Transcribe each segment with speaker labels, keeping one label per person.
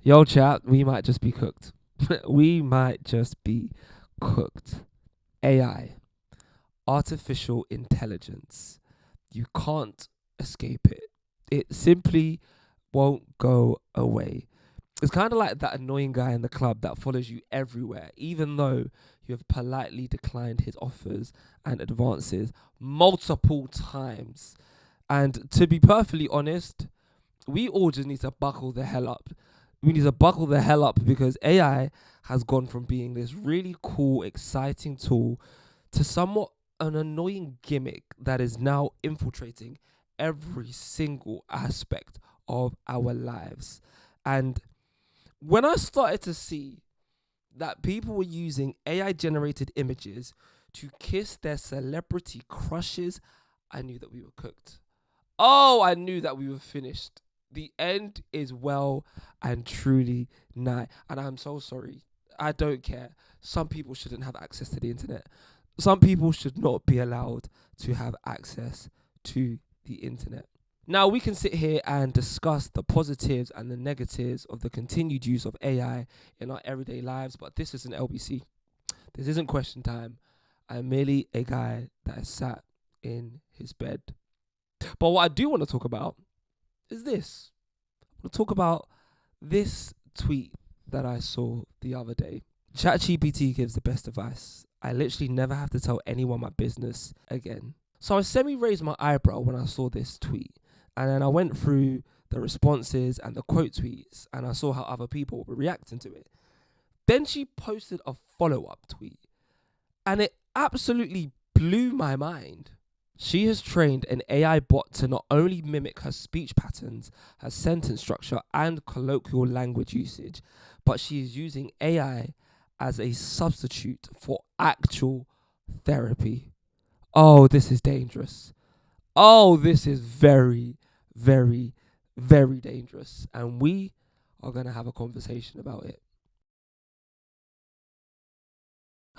Speaker 1: Yo, chat, we might just be cooked. We might just be cooked. AI, artificial intelligence. You can't escape it. It simply won't go away. It's kind of like that annoying guy in the club that follows you everywhere, even though you have politely declined his offers and advances multiple times. And to be perfectly honest, we all just need to buckle the hell up. We need to buckle the hell up because AI has gone from being this really cool, exciting tool to somewhat an annoying gimmick that is now infiltrating every single aspect of our lives. And when I started to see that people were using AI generated images to kiss their celebrity crushes, I knew that we were cooked. Oh, I knew that we were finished. The end is well and truly nigh. And I'm so sorry. I don't care. Some people shouldn't have access to the internet. Some people should not be allowed to have access to the internet. Now, we can sit here and discuss the positives and the negatives of the continued use of AI in our everyday lives, but this isn't LBC. This isn't question time. I'm merely a guy that is sat in his bed. But what I do want to talk about is this. I want to talk about this tweet that I saw the other day. ChatGPT gives the best advice. I literally never have to tell anyone my business again. So I semi-raised my eyebrow when I saw this tweet. And then I went through the responses and the quote tweets and I saw how other people were reacting to it. Then she posted a follow-up tweet and it absolutely blew my mind. She has trained an AI bot to not only mimic her speech patterns, her sentence structure, and colloquial language usage, but she is using AI as a substitute for actual therapy. Oh, this is dangerous. Oh, this is very, very, very dangerous. And we are going to have a conversation about it.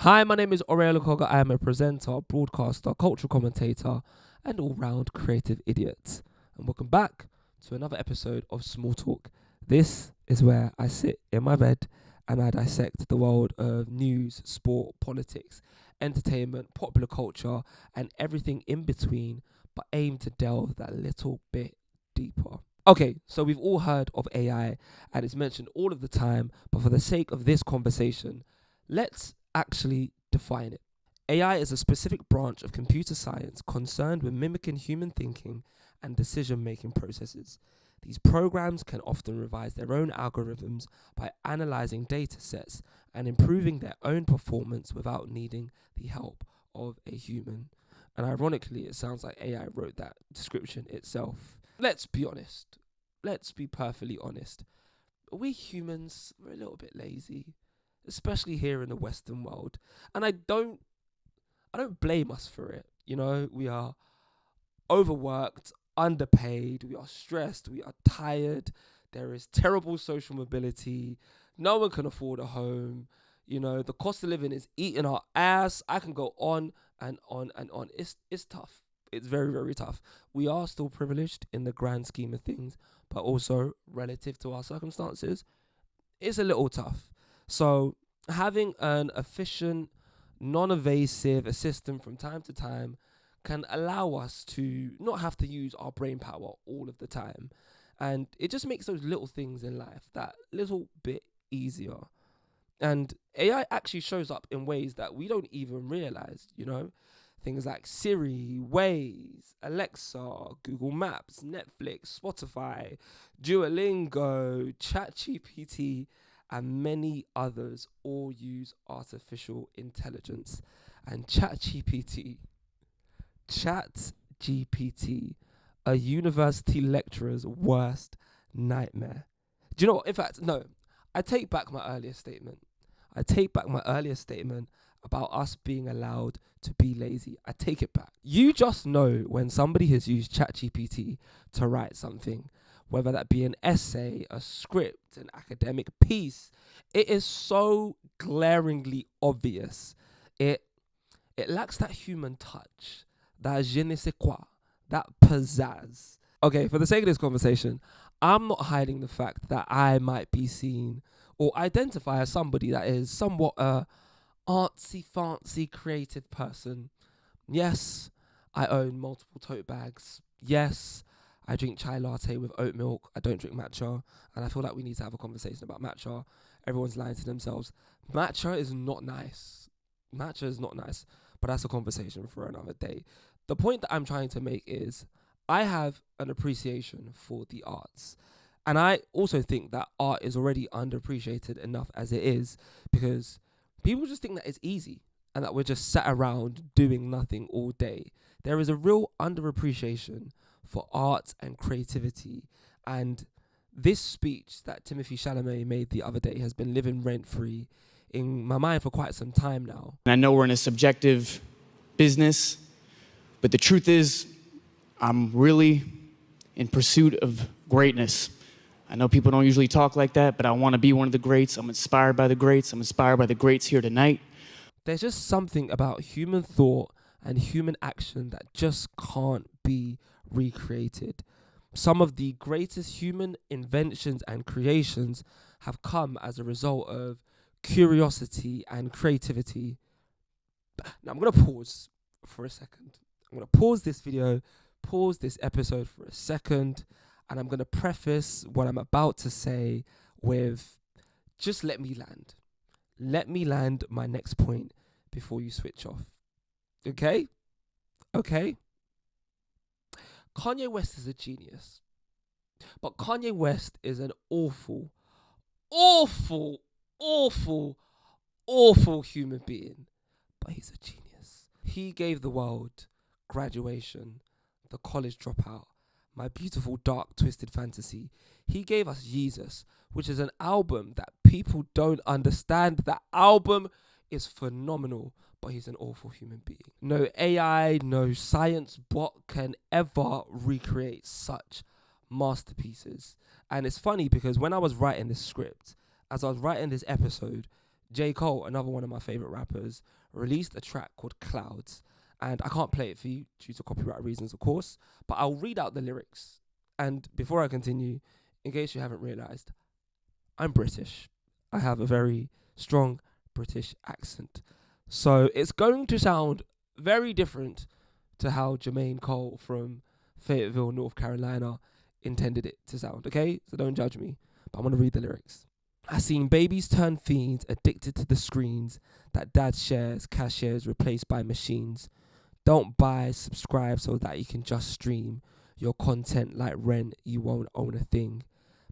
Speaker 1: Hi, my name is Aurelia Koga. I am a presenter, broadcaster, cultural commentator, and all-round creative idiot. And welcome back to another episode of Small Talk. This is where I sit in my bed and I dissect the world of news, sport, politics, entertainment, popular culture, and everything in between, but aim to delve that little bit deeper. Okay, so we've all heard of AI and it's mentioned all of the time, but for the sake of this conversation, let's actually define it. AI is a specific branch of computer science concerned with mimicking human thinking and decision-making processes. These programs can often revise their own algorithms by analyzing data sets and improving their own performance without needing the help of a human. And ironically, it sounds like AI wrote that description itself. Let's be honest. Let's be perfectly honest. We humans, we're a little bit lazy, especially here in the Western world. And I don't blame us for it. You know, we are overworked, underpaid, we are stressed, we are tired. There is terrible social mobility. No one can afford a home. You know, the cost of living is eating our ass. I can go on and on and on. It's tough. It's very, very tough. We are still privileged in the grand scheme of things, but also relative to our circumstances, it's a little tough. So having an efficient, non-evasive assistant from time to time can allow us to not have to use our brain power all of the time. And it just makes those little things in life that little bit easier. And AI actually shows up in ways that we don't even realize, you know? Things like Siri, Waze, Alexa, Google Maps, Netflix, Spotify, Duolingo, ChatGPT, and many others all use artificial intelligence. And ChatGPT, a university lecturer's worst nightmare. Do you know what? In fact, no, I take back my earlier statement. About us being allowed to be lazy. I take it back. You just know when somebody has used ChatGPT to write something, whether that be an essay, a script, an academic piece. It is so glaringly obvious. It lacks that human touch, that je ne sais quoi, that pizzazz. Okay, for the sake of this conversation, I'm not hiding the fact that I might be seen or identify as somebody that is somewhat a artsy, fancy, creative person. Yes, I own multiple tote bags. Yes, I drink chai latte with oat milk. I don't drink matcha. And I feel like we need to have a conversation about matcha. Everyone's lying to themselves. Matcha is not nice. Matcha is not nice. But that's a conversation for another day. The point that I'm trying to make is I have an appreciation for the arts. And I also think that art is already underappreciated enough as it is, because people just think that it's easy and that we're just sat around doing nothing all day. There is a real underappreciation for art and creativity. And this speech that Timothy Chalamet made the other day has been living rent-free in my mind for quite some time now.
Speaker 2: I know we're in a subjective business, but the truth is, I'm really in pursuit of greatness. I know people don't usually talk like that, but I want to be one of the greats. I'm inspired by the greats. I'm inspired by the greats here tonight.
Speaker 1: There's just something about human thought and human action that just can't be recreated. Some of the greatest human inventions and creations have come as a result of curiosity and creativity. Now I'm going to pause for a second. I'm going to pause this video, pause this episode for a second, and I'm going to preface what I'm about to say with just let me land. Let me land my next point before you switch off. Okay? Okay? Kanye West is a genius. But Kanye West is an awful, awful, awful, awful human being. But he's a genius. He gave the world Graduation, The College Dropout, My Beautiful Dark Twisted Fantasy. He gave us Jesus, which is an album that people don't understand. That album is phenomenal, but he's an awful human being. No AI, no science bot can ever recreate such masterpieces. And it's funny because when I was writing this script, as I was writing this episode, J. Cole, another one of my favorite rappers, released a track called Clouds. And I can't play it for you due to copyright reasons, of course, but I'll read out the lyrics. And before I continue, in case you haven't realized, I'm British. I have a very strong British accent. So it's going to sound very different to how Jermaine Cole from Fayetteville, North Carolina intended it to sound, okay? So don't judge me, but I'm going to read the lyrics. I seen babies turn fiends, addicted to the screens that dad shares, cashiers replaced by machines. Don't buy, subscribe so that you can just stream your content like rent, you won't own a thing.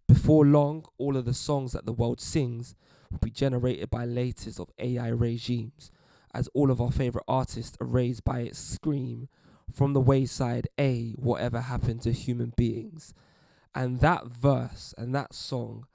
Speaker 1: Before long, all of the songs that the world sings will be generated by latest of AI regimes, as all of our favorite artists are raised by its scream from the wayside, whatever happened to human beings. And that verse and that song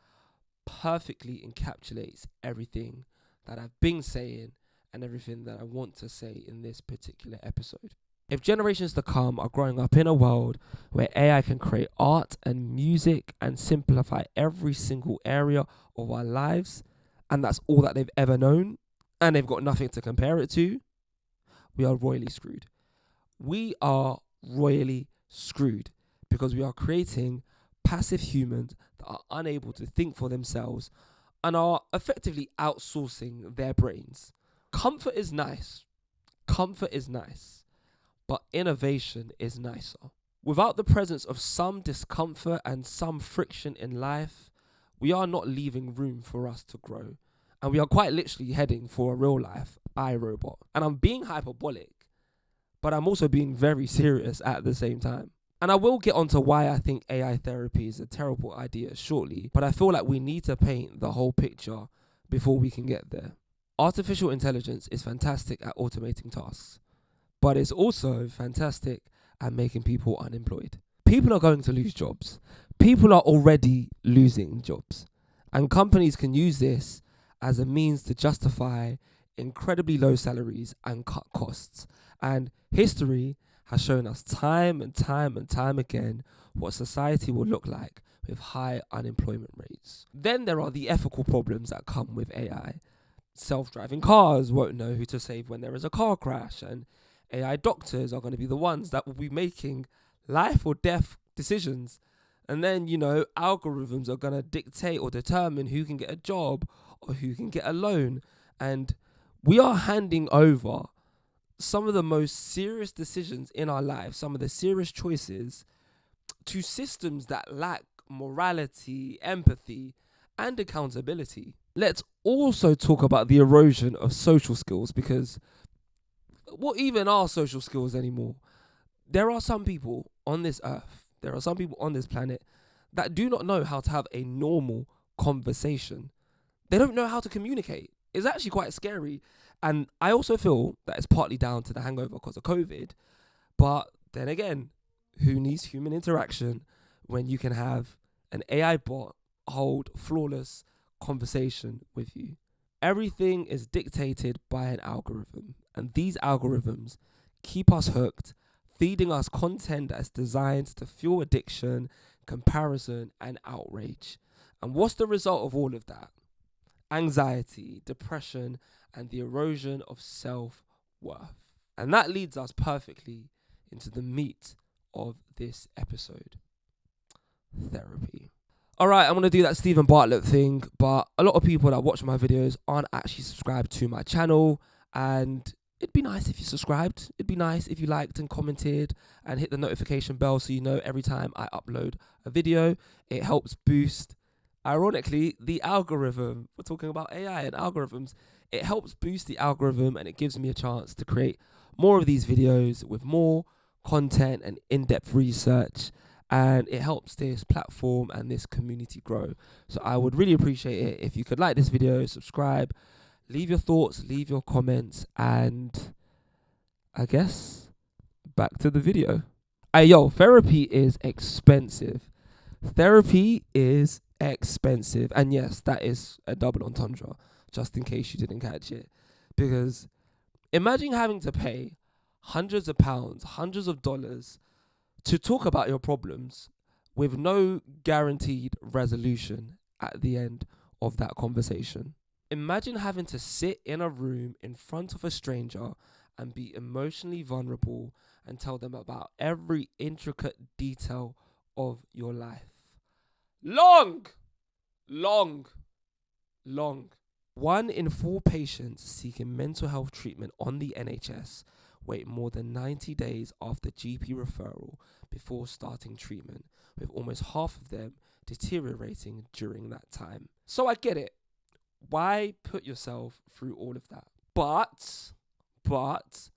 Speaker 1: perfectly encapsulates everything that I've been saying and everything that I want to say in this particular episode. If generations to come are growing up in a world where AI can create art and music and simplify every single area of our lives, and that's all that they've ever known, and they've got nothing to compare it to, we are royally screwed. We are royally screwed because we are creating passive humans that are unable to think for themselves and are effectively outsourcing their brains. Comfort is nice. Comfort is nice. But innovation is nicer. Without the presence of some discomfort and some friction in life, we are not leaving room for us to grow. And we are quite literally heading for a real life iRobot. And I'm being hyperbolic, but I'm also being very serious at the same time. And I will get onto why I think AI therapy is a terrible idea shortly, but I feel like we need to paint the whole picture before we can get there. Artificial intelligence is fantastic at automating tasks, but it's also fantastic at making people unemployed. People are going to lose jobs. People are already losing jobs. And companies can use this as a means to justify incredibly low salaries and cut costs. And history has shown us time and time and time again what society will look like with high unemployment rates. Then there are the ethical problems that come with AI. Self-driving cars won't know who to save when there is a car crash, and AI doctors are going to be the ones that will be making life or death decisions And then, algorithms are going to dictate or determine who can get a job or who can get a loan. And we are handing over some of the most serious decisions in our lives, some of the serious choices, to systems that lack morality, empathy, and accountability. Let's also talk about the erosion of social skills, because what even are social skills anymore? There are some people on this earth, there are some people on this planet that do not know how to have a normal conversation. They don't know how to communicate. It's actually quite scary. And I also feel that it's partly down to the hangover because of COVID. But then again, who needs human interaction when you can have an AI bot hold flawless conversation with you? Everything is dictated by an algorithm, and these algorithms keep us hooked, feeding us content that's designed to fuel addiction, comparison, and outrage. And what's the result of all of that? Anxiety, depression, and the erosion of self-worth. And that leads us perfectly into the meat of this episode: therapy. All right, I'm going to do that Stephen Bartlett thing, but a lot of people that watch my videos aren't actually subscribed to my channel, and it'd be nice if you subscribed. It'd be nice if you liked and commented and hit the notification bell so you know every time I upload a video. It helps boost, ironically, the algorithm. We're talking about AI and algorithms. It helps boost the algorithm, and it gives me a chance to create more of these videos with more content and in-depth research, and it helps this platform and this community grow. So I would really appreciate it if you could like this video, subscribe, leave your thoughts, leave your comments, and I guess back to the video. Therapy is expensive. Therapy is expensive. And yes, that is a double entendre, just in case you didn't catch it. Because imagine having to pay hundreds of pounds, hundreds of dollars to talk about your problems with no guaranteed resolution at the end of that conversation. Imagine having to sit in a room in front of a stranger and be emotionally vulnerable and tell them about every intricate detail of your life. Long. 1 in 4 patients seeking mental health treatment on the NHS wait more than 90 days after GP referral before starting treatment, with almost half of them deteriorating during that time. So I get it. Why put yourself through all of that? But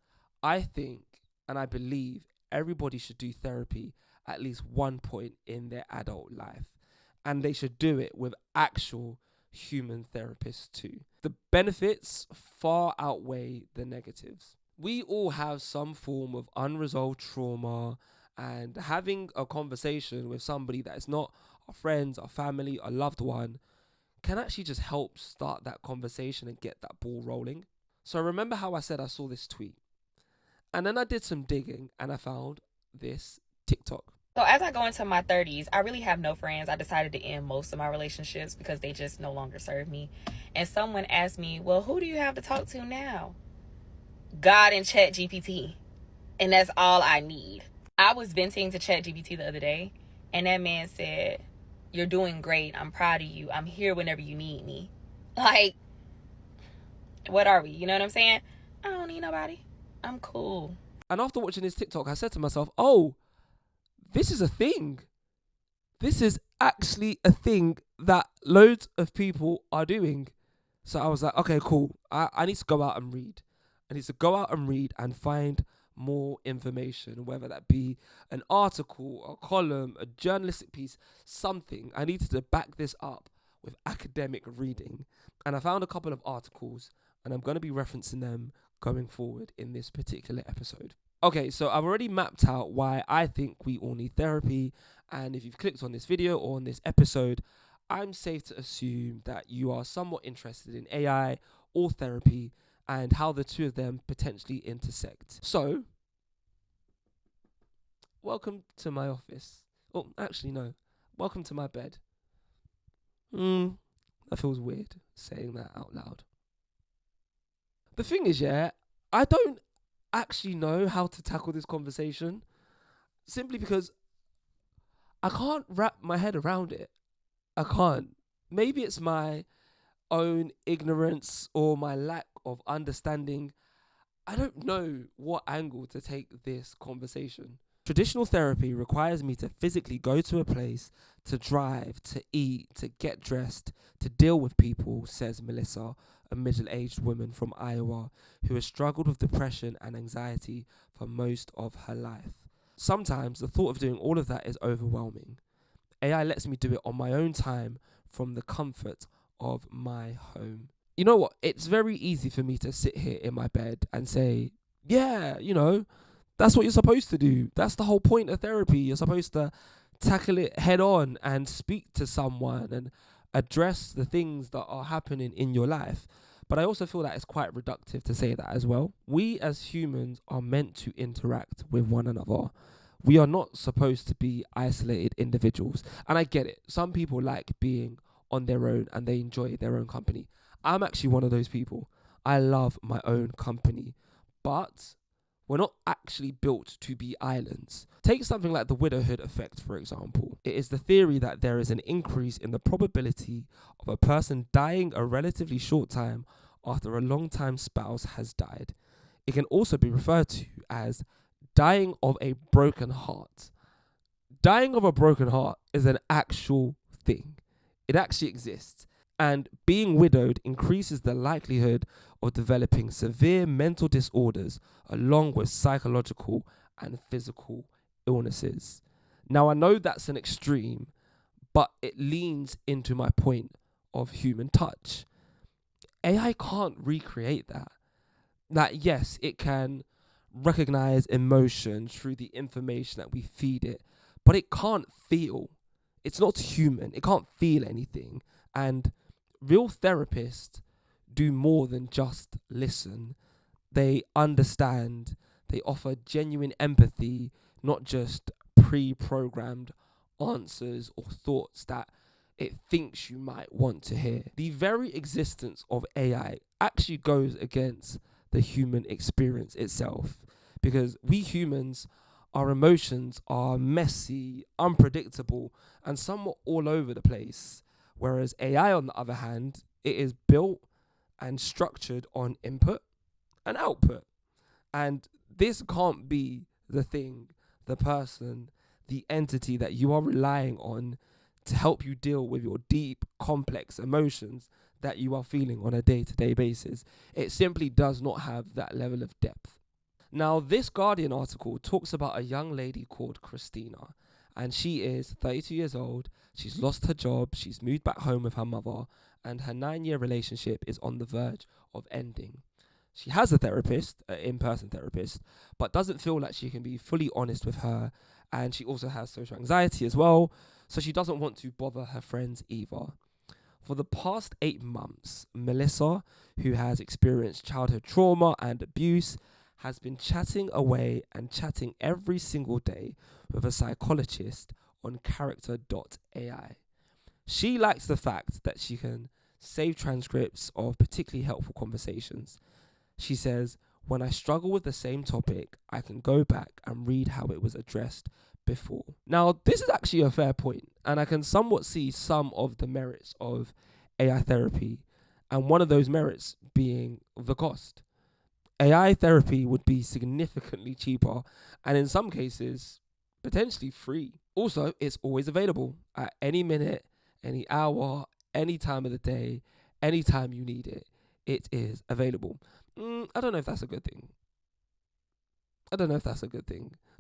Speaker 1: I think and I believe everybody should do therapy at least one point in their adult life. And they should do it with actual human therapists too. The benefits far outweigh the negatives. We all have some form of unresolved trauma, and having a conversation with somebody that is not our friends, our family, our loved one can actually just help start that conversation and get that ball rolling. So remember how I said I saw this tweet, and then I did some digging and I found this TikTok.
Speaker 3: So as I go into my 30s, I really have no friends. I decided to end most of my relationships because they just no longer serve me. And someone asked me, well, who do you have to talk to now? God and ChatGPT. And that's all I need. I was venting to ChatGPT the other day, and that man said, you're doing great. I'm proud of you. I'm here whenever you need me. Like, what are we? You know what I'm saying? I don't need nobody. I'm cool.
Speaker 1: And after watching this TikTok, I said to myself, oh, this is a thing. This is actually a thing that loads of people are doing. So I was like, okay, cool. I need to go out and read. I need to go out and read and find more information, whether that be an article, a column, a journalistic piece, something. I needed to back this up with academic reading. And I found a couple of articles, and I'm going to be referencing them going forward in this particular episode. Okay, so I've already mapped out why I think we all need therapy. And if you've clicked on this video or on this episode, I'm safe to assume that you are somewhat interested in AI or therapy and how the two of them potentially intersect. So, welcome to my office. Oh, actually, no. Welcome to my bed. That feels weird saying that out loud. The thing is, I don't actually know how to tackle this conversation, simply because I can't wrap my head around it. I can't. Maybe it's my own ignorance or my lack of understanding. I don't know what angle to take this conversation. Traditional therapy requires me to physically go to a place, to drive, to eat, to get dressed, to deal with people, says Melissa, a middle-aged woman from Iowa who has struggled with depression and anxiety for most of her life. Sometimes the thought of doing all of that is overwhelming. AI lets me do it on my own time from the comfort of my home. You know what? It's very easy for me to sit here in my bed and say, yeah, that's what you're supposed to do. That's the whole point of therapy. You're supposed to tackle it head on and speak to someone and address the things that are happening in your life. But I also feel that it's quite reductive to say that as well. We as humans are meant to interact with one another. We are not supposed to be isolated individuals. And I get it. Some people like being on their own and they enjoy their own company. I'm actually one of those people. I love my own company. But we're not actually built to be islands. Take something like the widowhood effect, for example. It is the theory that there is an increase in the probability of a person dying a relatively short time after a long-time spouse has died. It can also be referred to as dying of a broken heart. Dying of a broken heart is an actual thing. It actually exists. And being widowed increases the likelihood of developing severe mental disorders along with psychological and physical illnesses. Now, I know that's an extreme, but it leans into my point of human touch. AI can't recreate that. That, yes, it can recognize emotion through the information that we feed it, but it can't feel. It's not human. It can't feel anything. And real therapists do more than just listen. They understand. They offer genuine empathy, not just pre-programmed answers or thoughts that it thinks you might want to hear. The very existence of AI actually goes against the human experience itself, because we humans, our emotions are messy, unpredictable, and somewhat all over the place. Whereas AI, on the other hand, it is built and structured on input and output. And this can't be the thing, the person, the entity that you are relying on to help you deal with your deep, complex emotions that you are feeling on a day-to-day basis. It simply does not have that level of depth. Now, this Guardian article talks about a young lady called Christina, and she is 32 years old. She's lost her job, she's moved back home with her mother, and her 9-year relationship is on the verge of ending. She has a therapist, an in-person therapist, but doesn't feel like she can be fully honest with her, and she also has social anxiety as well, so she doesn't want to bother her friends either. For the past 8 months, Melissa, who has experienced childhood trauma and abuse, has been chatting away and chatting every single day with a psychologist on character.ai. She likes the fact that she can save transcripts of particularly helpful conversations. She says, when I struggle with the same topic, I can go back and read how it was addressed before. Now, this is actually a fair point, and I can somewhat see some of the merits of AI therapy, and one of those merits being the cost. AI therapy would be significantly cheaper, and in some cases, potentially free. Also, it's always available at any minute, any hour, any time of the day, anytime you need it. It is available. I don't know if that's a good thing.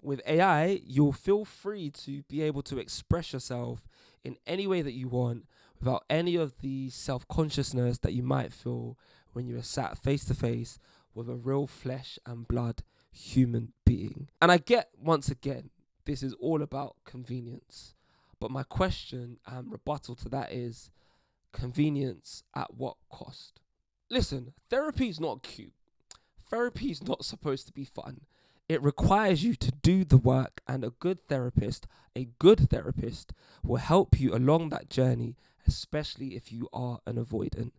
Speaker 1: With AI, you'll feel free to be able to express yourself in any way that you want without any of the self-consciousness that you might feel when you are sat face to face with a real flesh and blood human being. And I get, once again, this is all about convenience. But my question and rebuttal to that is, convenience at what cost? Listen, therapy is not cute. Therapy is not supposed to be fun. It requires you to do the work, and a good therapist will help you along that journey, especially if you are an avoidant.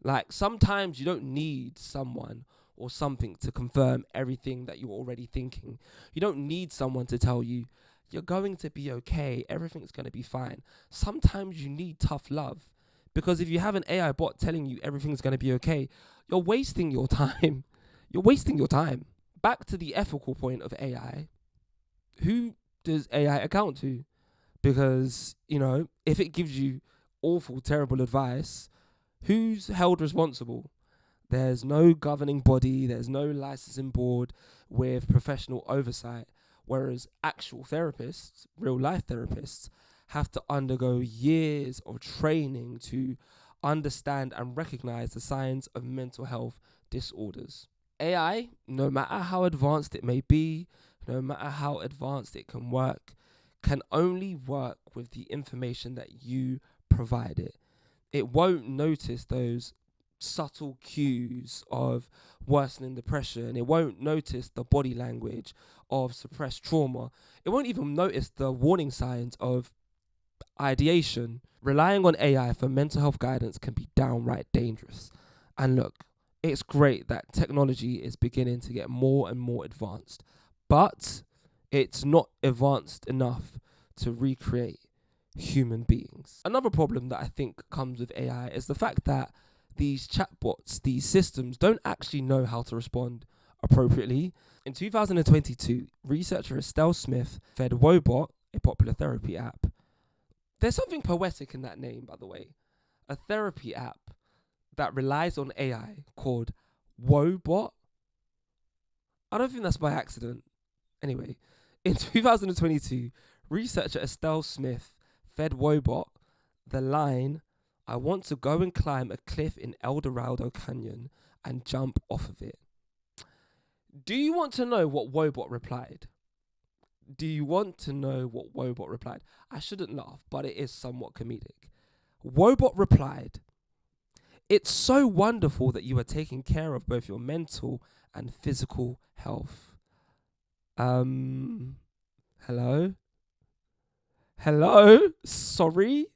Speaker 1: Like, sometimes you don't need someone or something to confirm everything that you're already thinking. You don't need someone to tell you, you're going to be okay. Everything's going to be fine. Sometimes you need tough love, because if you have an AI bot telling you everything's going to be okay, you're wasting your time. You're wasting your time. Back to the ethical point of AI. Who does AI account to? Because, if it gives you awful, terrible advice, who's held responsible? There's no governing body, there's no licensing board with professional oversight, whereas actual therapists, real life therapists, have to undergo years of training to understand and recognize the signs of mental health disorders. AI, no matter how advanced it may be, no matter how advanced it can work, can only work with the information that you provide it. It won't notice those subtle cues of worsening depression. It won't notice the body language of suppressed trauma. It won't even notice the warning signs of ideation. Relying on AI for mental health guidance can be downright dangerous. And look, it's great that technology is beginning to get more and more advanced, but it's not advanced enough to recreate human beings. Another problem that I think comes with AI is the fact that these chatbots, these systems, don't actually know how to respond appropriately. In 2022, researcher Estelle Smith fed Woebot, a popular therapy app. There's something poetic in that name, by the way. A therapy app that relies on AI called Woebot. I don't think that's by accident. Anyway, in 2022, researcher Estelle Smith fed Woebot the line, "I want to go and climb a cliff in El Dorado Canyon and jump off of it." Do you want to know what Woebot replied? Do you want to know what Woebot replied? I shouldn't laugh, but it is somewhat comedic. Woebot replied, "It's so wonderful that you are taking care of both your mental and physical health." Hello? Hello? Sorry?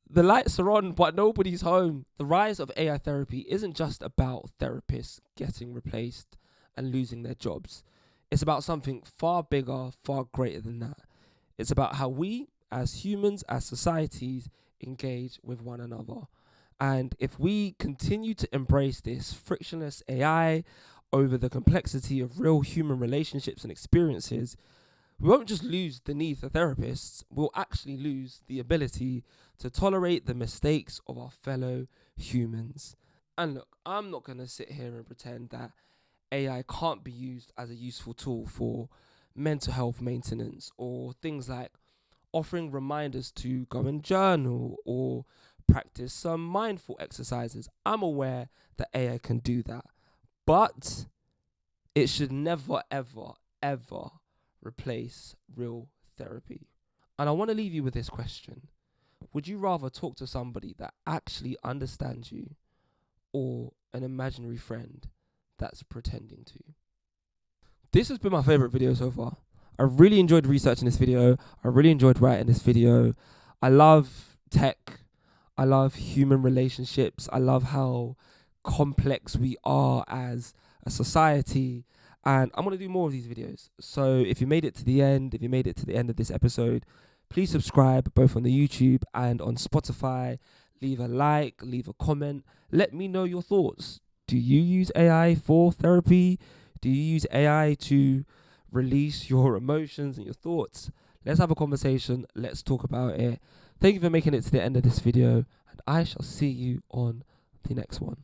Speaker 1: The lights are on, but nobody's home. The rise of AI therapy isn't just about therapists getting replaced and losing their jobs. It's about something far bigger, far greater than that. It's about how we, as humans, as societies, engage with one another. And if we continue to embrace this frictionless AI over the complexity of real human relationships and experiences, we won't just lose the need for therapists, we'll actually lose the ability to tolerate the mistakes of our fellow humans. And look, I'm not going to sit here and pretend that AI can't be used as a useful tool for mental health maintenance or things like offering reminders to go and journal or practice some mindful exercises. I'm aware that AI can do that, but it should never, ever, ever replace real therapy. And I want to leave you with this question. Would you rather talk to somebody that actually understands you or an imaginary friend that's pretending to? This has been my favorite video so far. I really enjoyed researching this video. I really enjoyed writing this video. I love tech. I love human relationships. I love how complex we are as a society. And I'm going to do more of these videos. So if you made it to the end, of this episode, please subscribe both on the YouTube and on Spotify. Leave a like, leave a comment. Let me know your thoughts. Do you use AI for therapy? Do you use AI to release your emotions and your thoughts? Let's have a conversation. Let's talk about it. Thank you for making it to the end of this video, and I shall see you on the next one.